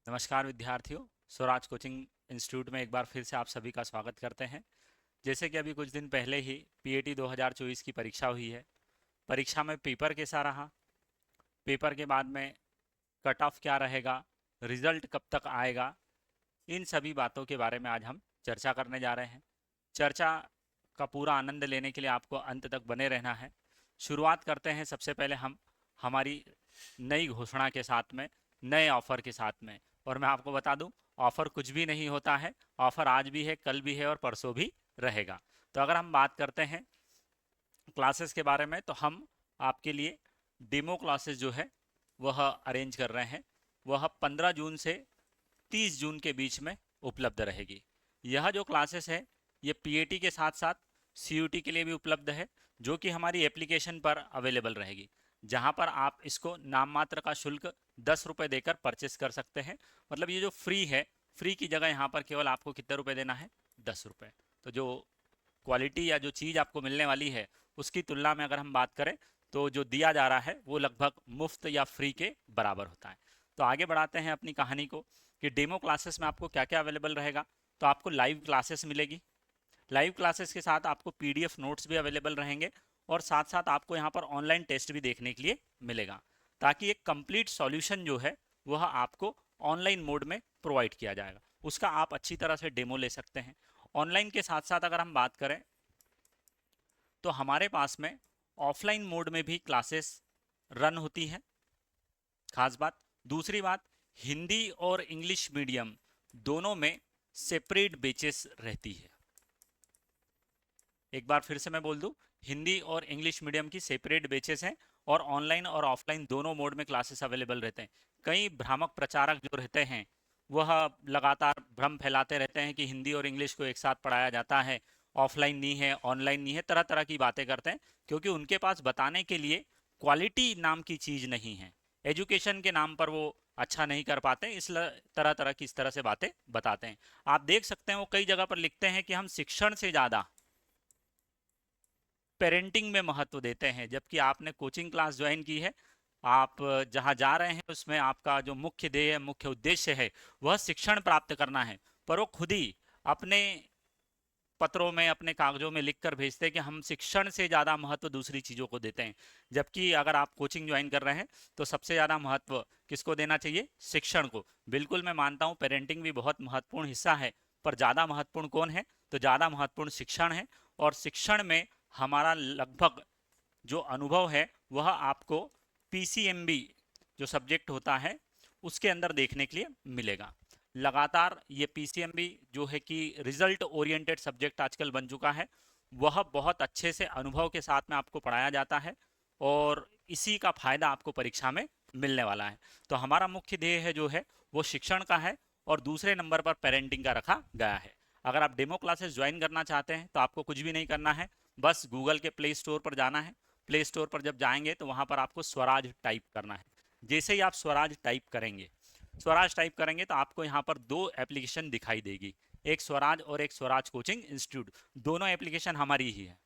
नमस्कार विद्यार्थियों। Swaraj coaching institute में एक बार फिर से आप सभी का स्वागत करते हैं। जैसे कि अभी कुछ दिन पहले ही पीएटी 2024 की परीक्षा हुई है। परीक्षा में पेपर कैसा रहा, पेपर के बाद में कट ऑफ क्या रहेगा, रिजल्ट कब तक आएगा, इन सभी बातों के बारे में आज हम चर्चा करने जा रहे हैं। चर्चा का पूरा आनंद लेने के लिए आपको अंत तक बने रहना है। शुरुआत करते हैं सबसे पहले हम हमारी नई घोषणा के साथ में, नए ऑफर के साथ में। और मैं आपको बता दूं, ऑफर कुछ भी नहीं होता है। ऑफर आज भी है, कल भी है और परसों भी रहेगा। तो अगर हम बात करते हैं क्लासेस के बारे में, तो हम आपके लिए डेमो क्लासेस जो है वह अरेंज कर रहे हैं। वह 15 जून से 30 जून के बीच में उपलब्ध रहेगी। यह जो क्लासेस है ये पीएटी के साथ साथ सीयूटी के लिए भी उपलब्ध है, जो कि हमारी एप्लीकेशन पर अवेलेबल रहेगी, जहां पर आप इसको नाम मात्र का शुल्क 10 रुपये देकर परचेस कर सकते हैं। मतलब ये जो फ्री है, फ्री की जगह यहाँ पर केवल आपको कितने रुपए देना है, 10 रुपये। तो जो क्वालिटी या जो चीज़ आपको मिलने वाली है उसकी तुलना में अगर हम बात करें तो जो दिया जा रहा है वो लगभग मुफ्त या फ्री के बराबर होता है। तो आगे बढ़ाते हैं अपनी कहानी को कि डेमो क्लासेस में आपको क्या क्या अवेलेबल रहेगा। तो आपको लाइव क्लासेस मिलेगी। लाइव क्लासेस के साथ आपको पीडीएफ नोट्स भी अवेलेबल रहेंगे और साथ साथ आपको यहाँ पर ऑनलाइन टेस्ट भी देखने के लिए मिलेगा, ताकि एक कंप्लीट सॉल्यूशन जो है वह आपको ऑनलाइन मोड में प्रोवाइड किया जाएगा। उसका आप अच्छी तरह से डेमो ले सकते हैं। ऑनलाइन के साथ साथ अगर हम बात करें तो हमारे पास में ऑफलाइन मोड में भी क्लासेस रन होती हैं। खास बात, दूसरी बात, हिंदी और इंग्लिश मीडियम दोनों में सेपरेट बेचेस रहती है। एक बार फिर से मैं बोल दूं, हिंदी और इंग्लिश मीडियम की सेपरेट बेचेस हैं और ऑनलाइन और ऑफलाइन दोनों मोड में क्लासेस अवेलेबल रहते हैं। कई भ्रामक प्रचारक जो रहते हैं वह लगातार भ्रम फैलाते रहते हैं कि हिंदी और इंग्लिश को एक साथ पढ़ाया जाता है, ऑफलाइन नहीं है, ऑनलाइन नहीं है, तरह तरह की बातें करते हैं, क्योंकि उनके पास बताने के लिए क्वालिटी नाम की चीज़ नहीं है। एजुकेशन के नाम पर वो अच्छा नहीं कर पाते, इस तरह तरह की इस तरह से बातें बताते हैं। आप देख सकते हैं वो कई जगह पर लिखते हैं कि हम शिक्षण से ज़्यादा पेरेंटिंग में महत्व देते हैं, जबकि आपने कोचिंग क्लास ज्वाइन की है। आप जहां जा रहे हैं उसमें आपका जो मुख्य ध्येय, मुख्य उद्देश्य है वह शिक्षण प्राप्त करना है, पर वो खुद ही अपने पत्रों में, अपने कागजों में लिख कर भेजते हैं कि हम शिक्षण से ज़्यादा महत्व दूसरी चीज़ों को देते हैं। जबकि अगर आप कोचिंग ज्वाइन कर रहे हैं तो सबसे ज़्यादा महत्व किसको देना चाहिए, शिक्षण को। बिल्कुल मैं मानता हूँ पेरेंटिंग भी बहुत महत्वपूर्ण हिस्सा है, पर ज़्यादा महत्वपूर्ण कौन है, तो ज़्यादा महत्वपूर्ण शिक्षण है। और शिक्षण में हमारा लगभग जो अनुभव है वह आपको पीसीएमबी जो सब्जेक्ट होता है उसके अंदर देखने के लिए मिलेगा। लगातार ये पीसीएमबी जो है कि रिजल्ट ओरिएंटेड सब्जेक्ट आजकल बन चुका है, वह बहुत अच्छे से अनुभव के साथ में आपको पढ़ाया जाता है और इसी का फायदा आपको परीक्षा में मिलने वाला है। तो हमारा मुख्य ध्येय है जो है वो शिक्षण का है और दूसरे नंबर पर पेरेंटिंग का रखा गया है। अगर आप डेमो क्लासेस ज्वाइन करना चाहते हैं तो आपको कुछ भी नहीं करना है, बस गूगल के प्ले स्टोर पर जाना है। प्ले स्टोर पर जब जाएंगे तो वहां पर आपको स्वराज टाइप करना है। जैसे ही आप स्वराज टाइप करेंगे, स्वराज टाइप करेंगे तो आपको यहाँ पर दो एप्लीकेशन दिखाई देगी, एक स्वराज और एक स्वराज कोचिंग इंस्टीट्यूट। दोनों एप्लीकेशन हमारी ही है,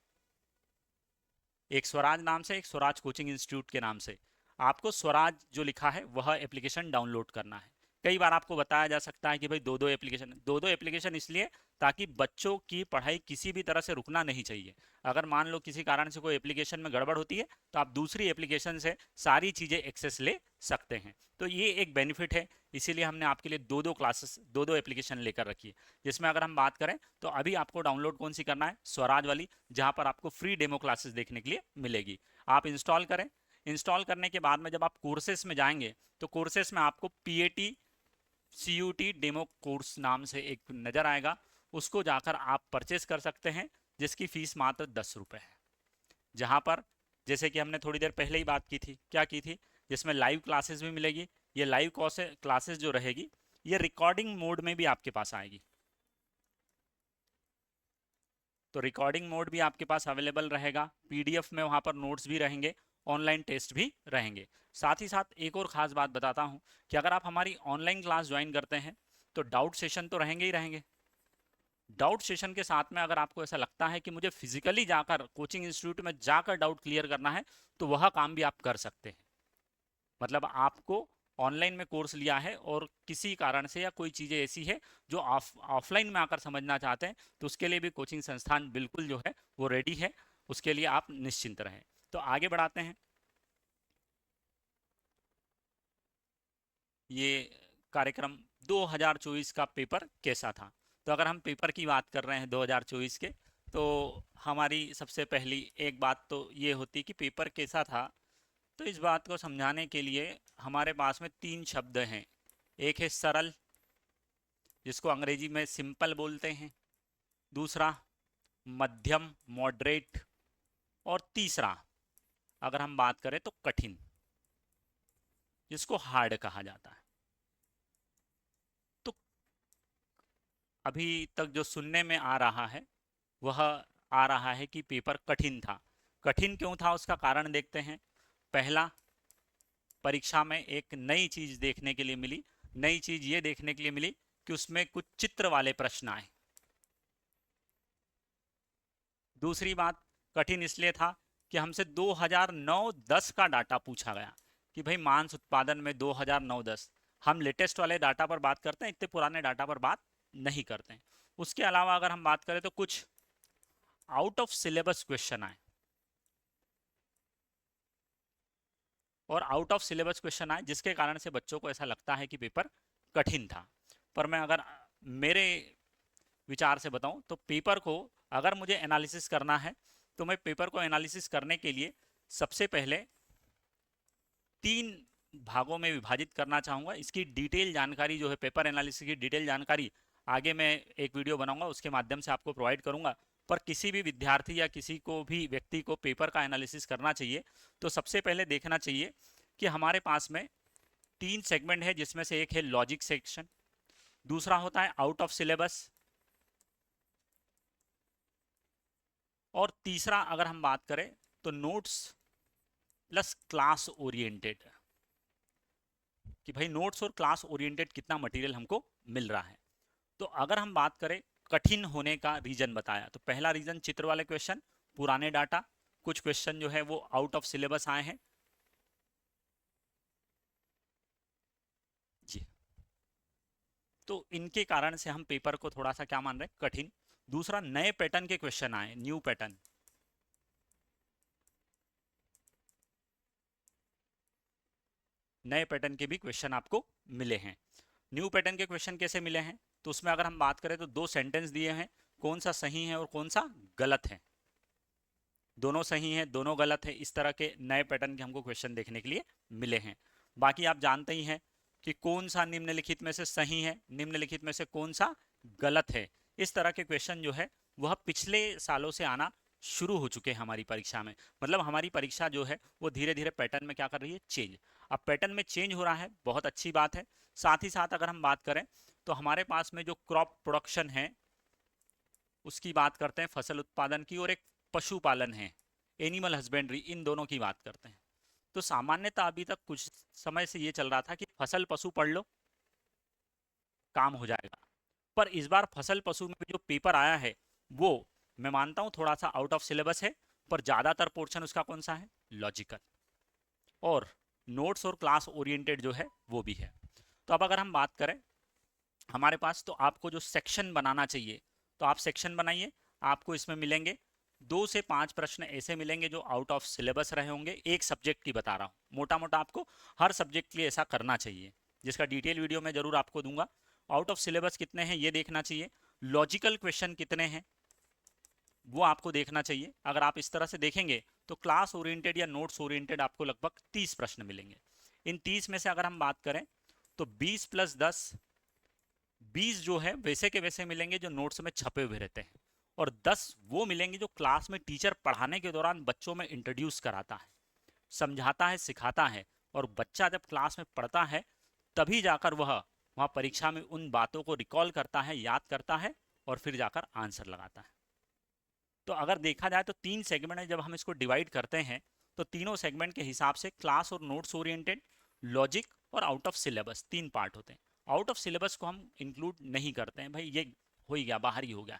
एक स्वराज नाम से, एक स्वराज कोचिंग इंस्टीट्यूट के नाम से। आपको स्वराज जो लिखा है वह एप्लीकेशन डाउनलोड करना है। कई बार आपको बताया जा सकता है कि भाई दो दो एप्लीकेशन, दो दो एप्लीकेशन इसलिए ताकि बच्चों की पढ़ाई किसी भी तरह से रुकना नहीं चाहिए। अगर मान लो किसी कारण से कोई एप्लीकेशन में गड़बड़ होती है तो आप दूसरी एप्लीकेशन से सारी चीज़ें एक्सेस ले सकते हैं। तो ये एक बेनिफिट है, इसीलिए हमने आपके लिए दो दो क्लासेस, दो दो एप्लीकेशन लेकर रखी है। जिसमें अगर हम बात करें तो अभी आपको डाउनलोड कौन सी करना है, स्वराज वाली, जहां पर आपको फ्री डेमो क्लासेस देखने के लिए मिलेगी। आप इंस्टॉल करें। इंस्टॉल करने के बाद में जब आप कोर्सेस में जाएंगे तो कोर्सेस में आपको पीएटी सीयूटी डेमो कोर्स नाम से एक नज़र आएगा, उसको जाकर आप परचेस कर सकते हैं, जिसकी फीस मात्र 10 रुपये है। जहाँ पर जैसे कि हमने थोड़ी देर पहले ही बात की थी, क्या की थी, जिसमें लाइव क्लासेस भी मिलेगी। ये लाइव क्लासेस जो रहेगी ये रिकॉर्डिंग मोड में भी आपके पास आएगी। तो रिकॉर्डिंग मोड भी आपके पास अवेलेबल रहेगा, पीडीएफ में वहाँ पर नोट्स भी रहेंगे, ऑनलाइन टेस्ट भी रहेंगे। साथ ही साथ एक और ख़ास बात बताता हूँ कि अगर आप हमारी ऑनलाइन क्लास ज्वाइन करते हैं तो डाउट सेशन तो रहेंगे ही रहेंगे। डाउट सेशन के साथ में अगर आपको ऐसा लगता है कि मुझे फिजिकली जाकर कोचिंग इंस्टीट्यूट में जाकर डाउट क्लियर करना है तो वह काम भी आप कर सकते हैं। मतलब आपको ऑनलाइन में कोर्स लिया है और किसी कारण से या कोई चीज़ें ऐसी है जो ऑफलाइन में आकर समझना चाहते हैं, तो उसके लिए भी कोचिंग संस्थान बिल्कुल जो है वो रेडी है, उसके लिए आप निश्चिंत रहें। तो आगे बढ़ाते हैं। ये कार्यक्रम 2024 का पेपर कैसा था। तो अगर हम पेपर की बात कर रहे हैं 2024 के, तो हमारी सबसे पहली एक बात तो ये होती कि पेपर कैसा था। तो इस बात को समझाने के लिए हमारे पास में तीन शब्द हैं। एक है सरल, जिसको अंग्रेजी में सिंपल बोलते हैं। दूसरा मध्यम, मॉडरेट। और तीसरा अगर हम बात करें तो कठिन, जिसको हार्ड कहा जाता है। तो अभी तक जो सुनने में आ रहा है वह आ रहा है कि पेपर कठिन था। कठिन क्यों था उसका कारण देखते हैं। पहला, परीक्षा में एक नई चीज देखने के लिए मिली। नई चीज ये देखने के लिए मिली कि उसमें कुछ चित्र वाले प्रश्न आए। दूसरी बात, कठिन इसलिए था कि हमसे 2009-10 का डाटा पूछा गया कि भाई मांस उत्पादन में 2009-10। हम लेटेस्ट वाले डाटा पर बात करते हैं, इतने पुराने डाटा पर बात नहीं करते हैं। उसके अलावा अगर हम बात करें तो कुछ आउट ऑफ सिलेबस क्वेश्चन आए, और आउट ऑफ सिलेबस क्वेश्चन आए जिसके कारण से बच्चों को ऐसा लगता है कि पेपर कठिन था। पर मैं अगर मेरे विचार से बताऊं तो पेपर को अगर मुझे एनालिसिस करना है, तो मैं पेपर को एनालिसिस करने के लिए सबसे पहले तीन भागों में विभाजित करना चाहूँगा। इसकी डिटेल जानकारी जो है, पेपर एनालिसिस की डिटेल जानकारी आगे मैं एक वीडियो बनाऊंगा, उसके माध्यम से आपको प्रोवाइड करूंगा। पर किसी भी विद्यार्थी या किसी को भी व्यक्ति को पेपर का एनालिसिस करना चाहिए तो सबसे पहले देखना चाहिए कि हमारे पास में तीन सेगमेंट है, जिसमें से एक है लॉजिक सेक्शन, दूसरा होता है आउट ऑफ सिलेबस, और तीसरा अगर हम बात करें तो नोट्स प्लस क्लास ओरिएंटेड, कि भाई नोट्स और क्लास ओरिएंटेड कितना मटेरियल हमको मिल रहा है। तो अगर हम बात करें कठिन होने का रीजन बताया, तो पहला रीजन चित्र वाले क्वेश्चन, पुराने डाटा, कुछ क्वेश्चन जो है वो आउट ऑफ सिलेबस आए हैं जी। तो इनके कारण से हम पेपर को थोड़ा सा क्या मान रहे हैं, कठिन। दूसरा, नए पैटर्न के क्वेश्चन आए, न्यू पैटर्न। नए पैटर्न के भी क्वेश्चन आपको मिले हैं। न्यू पैटर्न के क्वेश्चन कैसे मिले हैं, तो उसमें अगर हम बात करें तो दो सेंटेंस दिए हैं, कौन सा सही है और कौन सा गलत है। दोनों सही है, दोनों गलत है, इस तरह के नए पैटर्न के हमको क्वेश्चन देखने के लिए मिले हैं। बाकी आप जानते ही हैं कि कौन सा निम्नलिखित में से सही है, निम्नलिखित में से कौन सा गलत है। इस तरह के क्वेश्चन जो है वह पिछले सालों से आना शुरू हो चुके हैं हमारी परीक्षा में। मतलब हमारी परीक्षा जो है वो धीरे धीरे पैटर्न में क्या कर रही है, चेंज। अब पैटर्न में चेंज हो रहा है, बहुत अच्छी बात है। साथ ही साथ अगर हम बात करें तो हमारे पास में जो क्रॉप प्रोडक्शन है उसकी बात करते हैं, फसल उत्पादन की, और एक पशुपालन है, एनिमल हस्बेंड्री, इन दोनों की बात करते हैं। तो सामान्यतः अभी तक कुछ समय से ये चल रहा था कि फसल पशु पढ़ लो, काम हो जाएगा। पर इस बार फसल पशु में जो पेपर आया है वो, मैं मानता हूं थोड़ा सा आउट ऑफ सिलेबस है, पर ज्यादातर पोर्शन उसका कौन सा है, लॉजिकल, और नोट्स और क्लास ओरिएंटेड जो है वो भी है। तो अब अगर हम बात करें हमारे पास, तो आपको जो सेक्शन बनाना चाहिए तो आप सेक्शन बनाइए। आपको इसमें मिलेंगे 2 से 5 प्रश्न ऐसे मिलेंगे जो आउट ऑफ सिलेबस रहे होंगे, एक सब्जेक्ट की बता रहा हूँ, मोटा मोटा आपको हर सब्जेक्ट के लिए ऐसा करना चाहिए, जिसका डिटेल वीडियो मैं जरूर आपको दूंगा। आउट ऑफ सिलेबस कितने हैं ये देखना चाहिए, लॉजिकल क्वेश्चन कितने हैं वो आपको देखना चाहिए। अगर आप इस तरह से देखेंगे तो क्लास ओरिएंटेड या नोट्स ओरिएंटेड आपको लगभग 30 प्रश्न मिलेंगे। इन 30 में से अगर हम बात करें तो 20 + 10, 20 जो है वैसे के वैसे मिलेंगे जो नोट्स में छपे हुए रहते हैं, और 10 वो मिलेंगे जो क्लास में टीचर पढ़ाने के दौरान बच्चों में इंट्रोड्यूस कराता है, समझाता है, सिखाता है। और बच्चा जब क्लास में पढ़ता है तभी जाकर वह वहाँ परीक्षा में उन बातों को रिकॉल करता है, याद करता है, और फिर जाकर आंसर लगाता है। तो अगर देखा जाए तो 3 सेगमेंट है, जब हम इसको डिवाइड करते हैं तो तीनों सेगमेंट के हिसाब से क्लास और नोट्स ओरिएंटेड, लॉजिक और आउट ऑफ सिलेबस 3 पार्ट होते हैं। आउट ऑफ सिलेबस को हम इंक्लूड नहीं करते हैं, भाई ये हो ही गया, बाहर ही हो गया।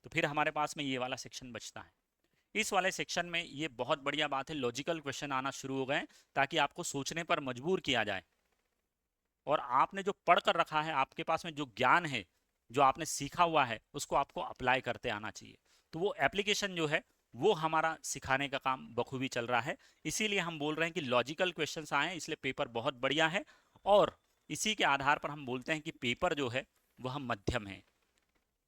तो फिर हमारे पास में ये वाला सेक्शन बचता है। इस वाले सेक्शन में ये बहुत बढ़िया बात है, लॉजिकल क्वेश्चन आना शुरू हो गए ताकि आपको सोचने पर मजबूर किया जाए और आपने जो पढ़ कर रखा है, आपके पास में जो ज्ञान है, जो आपने सीखा हुआ है, उसको आपको अप्लाई करते आना चाहिए। तो वो एप्लीकेशन जो है वो हमारा सिखाने का काम बखूबी चल रहा है। इसीलिए हम बोल रहे हैं कि लॉजिकल क्वेश्चंस आए हैं, इसलिए पेपर बहुत बढ़िया है। और इसी के आधार पर हम बोलते हैं कि पेपर जो है वह मध्यम है,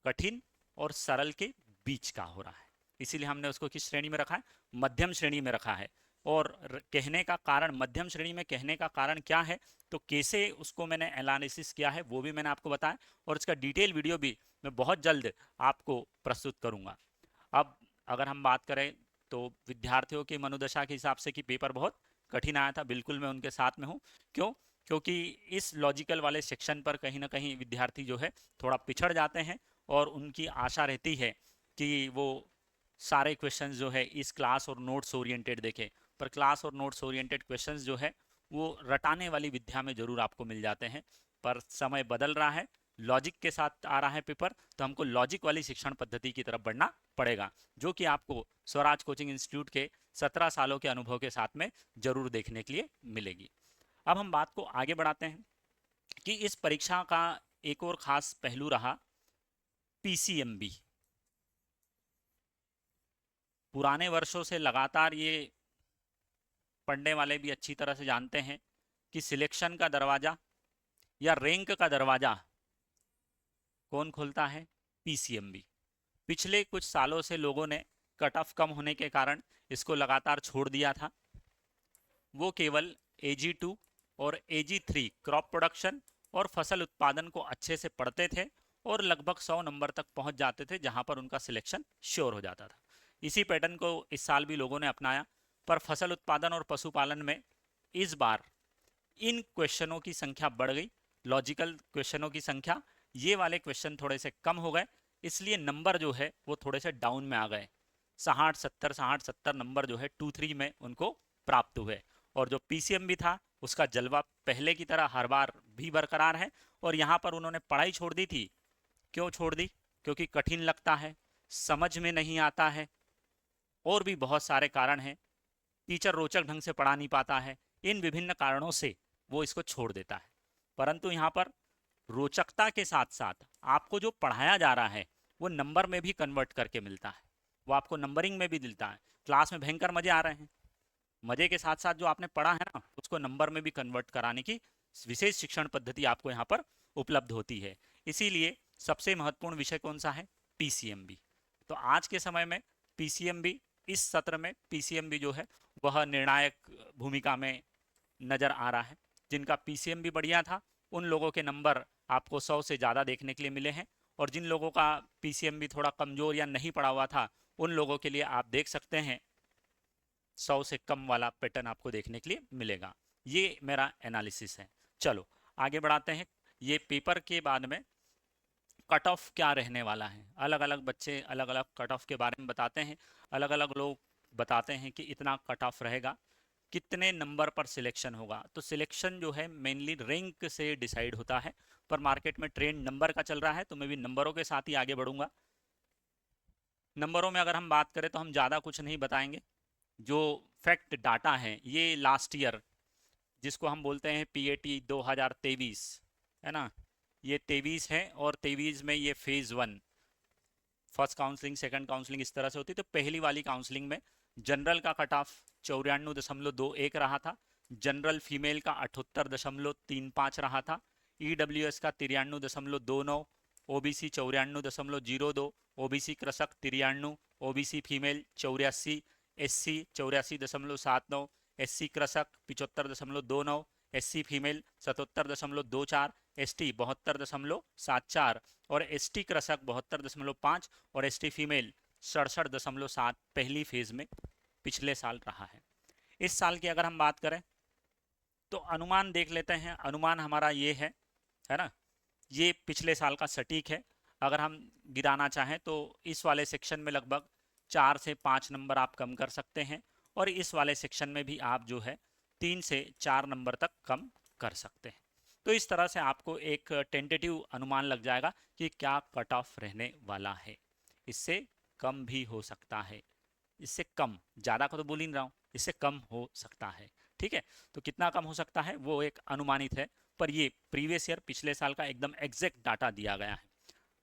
कठिन और सरल के बीच का हो रहा है। इसीलिए हमने उसको किस श्रेणी में रखा है? मध्यम श्रेणी में रखा है। और कहने का कारण, मध्यम श्रेणी में कहने का कारण क्या है, तो कैसे उसको मैंने एनालिसिस किया है वो भी मैंने आपको बताया, और इसका डिटेल वीडियो भी मैं बहुत जल्द आपको प्रस्तुत करूंगा। अब अगर हम बात करें तो विद्यार्थियों की मनोदशा के हिसाब से कि पेपर बहुत कठिन आया था, बिल्कुल मैं उनके साथ में हूँ। क्यों? क्योंकि इस लॉजिकल वाले सेक्शन पर कहीं ना कहीं विद्यार्थी जो है थोड़ा पिछड़ जाते हैं, और उनकी आशा रहती है कि वो सारे क्वेश्चंस जो है इस क्लास और नोट्स ओरिएंटेड देखें। पर क्लास और नोट्स ओरिएंटेड क्वेश्चंस जो है वो रटाने वाली विद्या में जरूर आपको मिल जाते हैं। पर समय बदल रहा है, लॉजिक के साथ आ रहा है पेपर, तो हमको लॉजिक वाली शिक्षण पद्धति की तरफ बढ़ना पड़ेगा, जो कि आपको स्वराज कोचिंग इंस्टीट्यूट के 17 सालों के अनुभव के साथ में जरूर देखने के लिए मिलेगी। अब हम बात को आगे बढ़ाते हैं कि इस परीक्षा का एक और खास पहलू रहा पीसीएमबी। पुराने वर्षों से लगातार ये पढ़ने वाले भी अच्छी तरह से जानते हैं कि सिलेक्शन का दरवाजा या रैंक का दरवाजा कौन खोलता है? पीसीएमबी। पिछले कुछ सालों से लोगों ने कट ऑफ कम होने के कारण इसको लगातार छोड़ दिया था। वो केवल AG2 और AG3 क्रॉप प्रोडक्शन और फसल उत्पादन को अच्छे से पढ़ते थे और लगभग 100 नंबर तक पहुंच जाते थे, जहां पर उनका सिलेक्शन श्योर हो जाता था। इसी पैटर्न को इस साल भी लोगों ने अपनाया, पर फसल उत्पादन और पशुपालन में इस बार इन क्वेश्चनों की संख्या बढ़ गई, लॉजिकल क्वेश्चनों की संख्या। ये वाले क्वेश्चन थोड़े से कम हो गए, इसलिए नंबर जो है वो थोड़े से डाउन में आ गए। 60-70 नंबर जो है 2-3 में उनको प्राप्त हुए। और जो पीसीएमबी था उसका जलवा पहले की तरह हर बार भी बरकरार है। और यहाँ पर उन्होंने पढ़ाई छोड़ दी थी। क्यों छोड़ दी? क्योंकि कठिन लगता है, समझ में नहीं आता है, और भी बहुत सारे कारण हैं। टीचर रोचक ढंग से पढ़ा नहीं पाता है, इन विभिन्न कारणों से वो इसको छोड़ देता है। परंतु यहाँ पर रोचकता के साथ साथ आपको जो पढ़ाया जा रहा है वो नंबर में भी कन्वर्ट करके मिलता है, वो आपको नंबरिंग में भी मिलता है। क्लास में भयंकर मजे आ रहे हैं, मजे के साथ साथ जो आपने पढ़ा है ना उसको नंबर में भी कन्वर्ट कराने की विशेष शिक्षण पद्धति आपको यहाँ पर उपलब्ध होती है। इसीलिए सबसे महत्वपूर्ण विषय कौन सा है? पीसीएमबी। तो आज के समय में पीसीएमबी, इस सत्र में पीसीएमबी जो है वह निर्णायक भूमिका में नजर आ रहा है। जिनका पीसीएमबी बढ़िया था उन लोगों के नंबर आपको 100 से ज़्यादा देखने के लिए मिले हैं, और जिन लोगों का पीसीएमबी थोड़ा कमजोर या नहीं पड़ा हुआ था उन लोगों के लिए आप देख सकते हैं 100 से कम वाला पैटर्न आपको देखने के लिए मिलेगा। ये मेरा एनालिसिस है। चलो आगे बढ़ाते हैं। ये पेपर के बाद में कट ऑफ क्या रहने वाला है, अलग अलग बच्चे अलग अलग कट ऑफ के बारे में बताते हैं। अलग अलग लोग बताते हैं कि इतना कट ऑफ रहेगा, कितने नंबर पर सिलेक्शन होगा। तो सिलेक्शन जो है मेनली रैंक से डिसाइड होता है, पर मार्केट में ट्रेंड नंबर का चल रहा है, तो मैं भी नंबरों के साथ ही आगे बढ़ूंगा। नंबरों में अगर हम बात करें तो हम ज़्यादा कुछ नहीं बताएंगे। जो फैक्ट डाटा है ये लास्ट ईयर जिसको हम बोलते हैं पीएटी 2023, है ना, ये 23 है, और 23 में ये phase 1, first counselling second counselling इस तरह से होती है। तो पहली वाली काउंसलिंग में जनरल का कट ऑफ 94.21 रहा था, जनरल फीमेल का 78.35 रहा था, ईडब्ल्यूएस का 93.29, ओबीसी 94.02, ओबीसी कृषक 93, ओबीसी फीमेल 84, एससी 84.79, एससी कृषक 75.29, एससी फीमेल 77.24, एसटी 72.74, और एसटी कृषक 72.5, और एसटी फीमेल 67.7 पहली फेज में पिछले साल रहा है। इस साल की अगर हम बात करें तो अनुमान देख लेते हैं। अनुमान हमारा ये है ना, ये पिछले साल का सटीक है। अगर हम गिराना चाहें तो इस वाले सेक्शन में लगभग 4 से 5 नंबर आप कम कर सकते हैं, और इस वाले सेक्शन में भी आप जो है 3 से 4 नंबर तक कम कर सकते हैं। तो इस तरह से आपको एक टेंटेटिव अनुमान लग जाएगा कि क्या कट ऑफ रहने वाला है। इससे कम भी हो सकता है, इससे कम, ज़्यादा का तो बोल ही नहीं रहा हूँ, इससे कम हो सकता है। ठीक है, तो कितना कम हो सकता है वो एक अनुमानित है, पर ये प्रीवियस ईयर पिछले साल का एकदम एग्जैक्ट डाटा दिया गया है।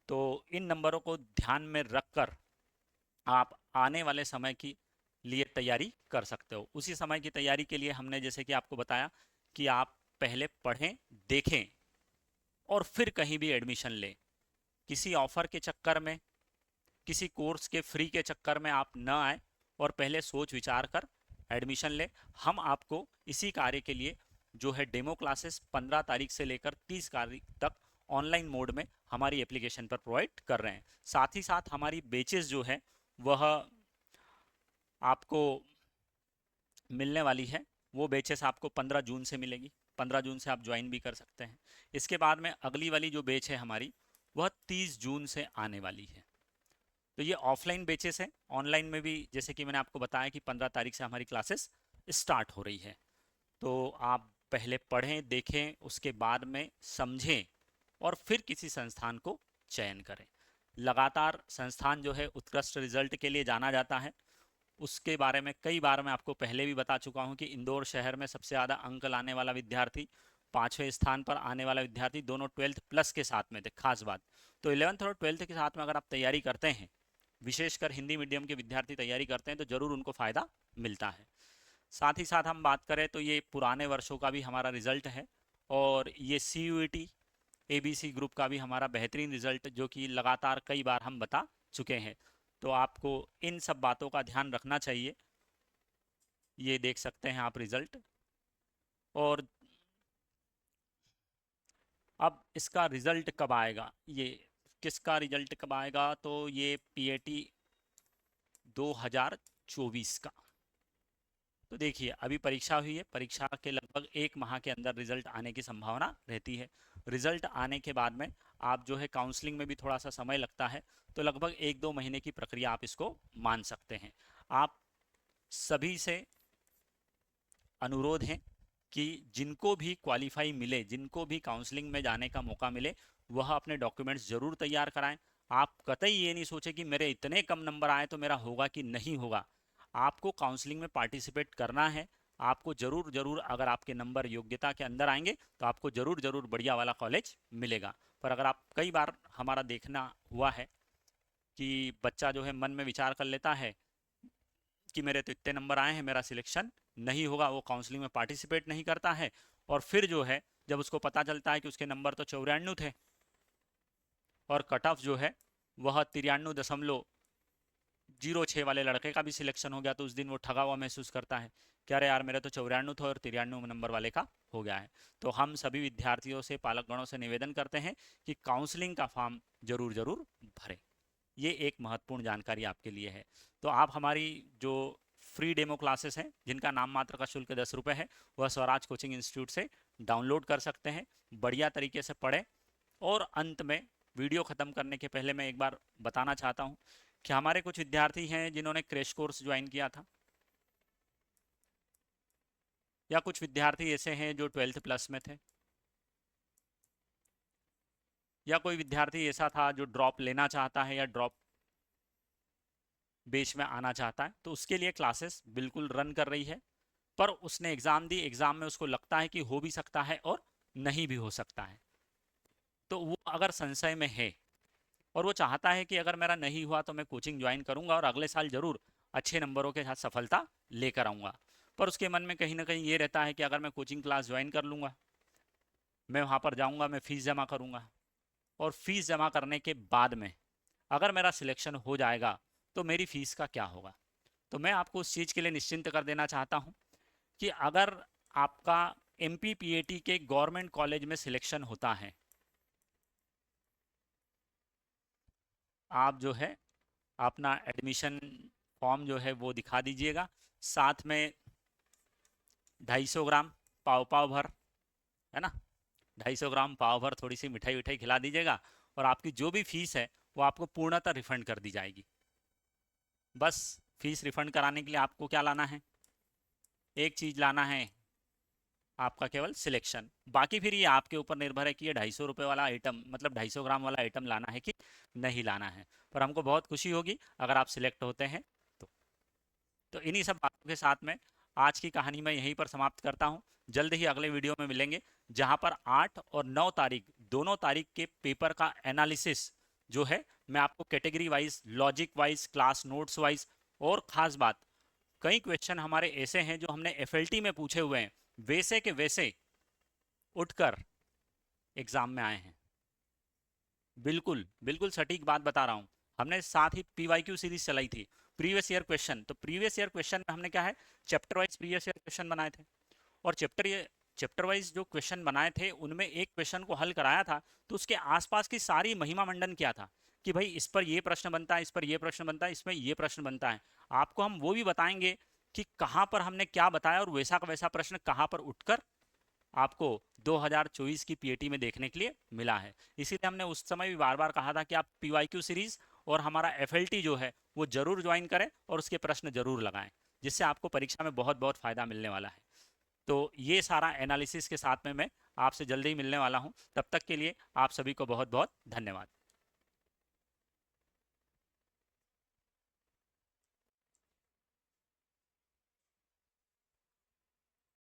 तो इन नंबरों को ध्यान में रखकर आप आने वाले समय की लिए तैयारी कर सकते हो। उसी समय की तैयारी के लिए हमने जैसे कि आपको बताया कि आप पहले पढ़ें, देखें और फिर कहीं भी एडमिशन लें। किसी ऑफर के चक्कर में, किसी कोर्स के फ्री के चक्कर में आप न आए और पहले सोच विचार कर एडमिशन ले। हम आपको इसी कार्य के लिए जो है डेमो क्लासेस 15 तारीख से लेकर 30 तारीख तक ऑनलाइन मोड में हमारी एप्लीकेशन पर प्रोवाइड कर रहे हैं। साथ ही साथ हमारी बेचेस जो है वह आपको मिलने वाली है। वो बेचेस आपको 15 जून से मिलेगी। 15 जून से आप ज्वाइन भी कर सकते हैं। इसके बाद में अगली वाली जो बेच है हमारी वह 30 जून से आने वाली है। तो ये ऑफलाइन बेचेस है। ऑनलाइन में भी जैसे कि मैंने आपको बताया कि 15 तारीख से हमारी क्लासेस स्टार्ट हो रही है। तो आप पहले पढ़ें, देखें, उसके बाद में समझें और फिर किसी संस्थान को चयन करें। लगातार संस्थान जो है उत्कृष्ट रिजल्ट के लिए जाना जाता है। उसके बारे में कई बार मैं आपको पहले भी बता चुका हूं कि इंदौर शहर में सबसे ज़्यादा अंक लाने वाला विद्यार्थी, 5वें स्थान पर आने वाला विद्यार्थी दोनों 12th प्लस के साथ में थे। खास बात तो 11th और 12th के साथ में अगर आप तैयारी करते हैं, विशेषकर हिंदी मीडियम के विद्यार्थी तैयारी करते हैं, तो ज़रूर उनको फ़ायदा मिलता है। साथ ही साथ हम बात करें तो ये पुराने वर्षों का भी हमारा रिजल्ट है और ये CUET ABC ग्रुप का भी हमारा बेहतरीन रिजल्ट जो कि लगातार कई बार हम बता चुके हैं। तो आपको इन सब बातों का ध्यान रखना चाहिए। ये देख सकते हैं आप रिजल्ट। और अब इसका रिजल्ट कब आएगा, ये किसका रिजल्ट कब आएगा, तो ये PAT 2024 का। तो देखिए अभी परीक्षा हुई है, परीक्षा के लगभग 1 माह के अंदर रिजल्ट आने की संभावना रहती है। रिजल्ट आने के बाद में आप जो है काउंसलिंग में भी थोड़ा सा समय लगता है, तो लगभग 1-2 महीने की प्रक्रिया आप इसको मान सकते हैं। आप सभी से अनुरोध है कि जिनको भी क्वालिफाई मिले, जिनको भी काउंसलिंग में जाने का मौका मिले, वह अपने डॉक्यूमेंट्स जरूर तैयार कराएं। आप कतई ये नहीं सोचें कि मेरे इतने कम नंबर आए तो मेरा होगा कि नहीं होगा। आपको काउंसलिंग में पार्टिसिपेट करना है। आपको जरूर जरूर अगर आपके नंबर योग्यता के अंदर आएंगे तो आपको जरूर जरूर बढ़िया वाला कॉलेज मिलेगा। पर अगर आप कई बार हमारा देखना हुआ है कि बच्चा जो है मन में विचार कर लेता है कि मेरे तो इतने नंबर आए हैं, मेरा सिलेक्शन नहीं होगा, वो काउंसलिंग में पार्टिसिपेट नहीं करता है। और फिर जो है जब उसको पता चलता है कि उसके नंबर तो 94 थे और कट ऑफ जो है वह 93.06 वाले लड़के का भी सिलेक्शन हो गया, तो उस दिन वो ठगा हुआ महसूस करता है कि अरे यार मेरे तो 94 थे और 93 नंबर वाले का हो गया है। तो हम सभी विद्यार्थियों से, पालकगणों से निवेदन करते हैं कि काउंसलिंग का फॉर्म जरूर जरूर भरें। ये एक महत्वपूर्ण जानकारी आपके लिए है। तो आप हमारी जो फ्री डेमो क्लासेस हैं, जिनका नाम मात्र का शुल्क 10 रुपये है, वह स्वराज कोचिंग इंस्टीट्यूट से डाउनलोड कर सकते हैं। बढ़िया तरीके से पढ़ें। और अंत में वीडियो ख़त्म करने के पहले मैं एक बार बताना चाहता हूँ कि हमारे कुछ विद्यार्थी हैं जिन्होंने क्रैश कोर्स ज्वाइन किया था, या कुछ विद्यार्थी ऐसे हैं जो 12th प्लस में थे, या कोई विद्यार्थी ऐसा था जो ड्रॉप लेना चाहता है या ड्रॉप बेच में आना चाहता है, तो उसके लिए क्लासेस बिल्कुल रन कर रही है। पर उसने एग्ज़ाम दी, एग्ज़ाम में उसको लगता है कि हो भी सकता है और नहीं भी हो सकता है। तो वो अगर संशय में है और वो चाहता है कि अगर मेरा नहीं हुआ तो मैं कोचिंग ज्वाइन करूंगा और अगले साल ज़रूर अच्छे नंबरों के साथ सफलता लेकर आऊँगा, पर उसके मन में कहीं ना कहीं ये रहता है कि अगर मैं कोचिंग क्लास ज्वाइन कर लूँगा, मैं वहाँ पर जाऊँगा, मैं फ़ीस जमा करूँगा और फीस जमा करने के बाद में अगर मेरा सिलेक्शन हो जाएगा तो मेरी फ़ीस का क्या होगा। तो मैं आपको उस चीज़ के लिए निश्चिंत कर देना चाहता हूँ कि अगर आपका MPPAT के गवर्नमेंट कॉलेज में सिलेक्शन होता है, आप जो है अपना एडमिशन फॉर्म जो है वो दिखा दीजिएगा, साथ में 250 ग्राम पाव पाव भर, है ना, 250 ग्राम पाव भर थोड़ी सी मिठाई विठाई खिला दीजिएगा और आपकी जो भी फीस है वो आपको पूर्णतः रिफंड कर दी जाएगी। बस फीस रिफंड कराने के लिए आपको क्या लाना है, एक चीज़ लाना है, आपका केवल सिलेक्शन। बाकी फिर ये आपके ऊपर निर्भर है कि ये 250 रुपये वाला आइटम, मतलब 250 ग्राम वाला आइटम लाना है कि नहीं लाना है। पर हमको बहुत खुशी होगी अगर आप सिलेक्ट होते हैं तो। तो इन्हीं सब बातों के साथ में आज की कहानी मैं यहीं पर समाप्त करता हूं। जल्द ही अगले वीडियो में मिलेंगे, जहां पर 8 और 9 तारीख, दोनों तारीख के पेपर का एनालिसिस जो है मैं आपको category wise, logic wise, class notes wise, और खास बात, कई क्वेश्चन हमारे ऐसे हैं जो हमने एफएलटी में पूछे हुए हैं, वैसे के वैसे उठकर एग्जाम में आए हैं। बिल्कुल बिल्कुल सटीक बात बता रहा हूँ। हमने साथ ही पीवाईक्यू सीरीज चलाई थी, प्रीवियस ईयर क्वेश्चन। तो प्रीवियस ईयर क्वेश्चन में हमने क्या है, chapter wise previous year question बनाए थे, और चैप्टर वाइज जो क्वेश्चन बनाए थे उनमें एक क्वेश्चन को हल कराया था, तो उसके आसपास की सारी महिमा मंडन किया था कि भाई इस पर ये प्रश्न बनता है, इस पर ये प्रश्न बनता है, इसमें ये प्रश्न बनता है। आपको हम वो भी बताएंगे कि कहाँ पर हमने क्या बताया और वैसा का वैसा प्रश्न कहाँ पर उठकर आपको 2024 की पीएटी में देखने के लिए मिला है। इसीलिए हमने उस समय भी बार बार कहा था कि आप पीवाईक्यू सीरीज और हमारा एफएलटी जो है वो जरूर ज्वाइन करें और उसके प्रश्न जरूर लगाएं, जिससे आपको परीक्षा में बहुत बहुत फायदा मिलने वाला है। तो ये सारा एनालिसिस के साथ में मैं आपसे जल्दी ही मिलने वाला हूं। तब तक के लिए आप सभी को बहुत बहुत धन्यवाद।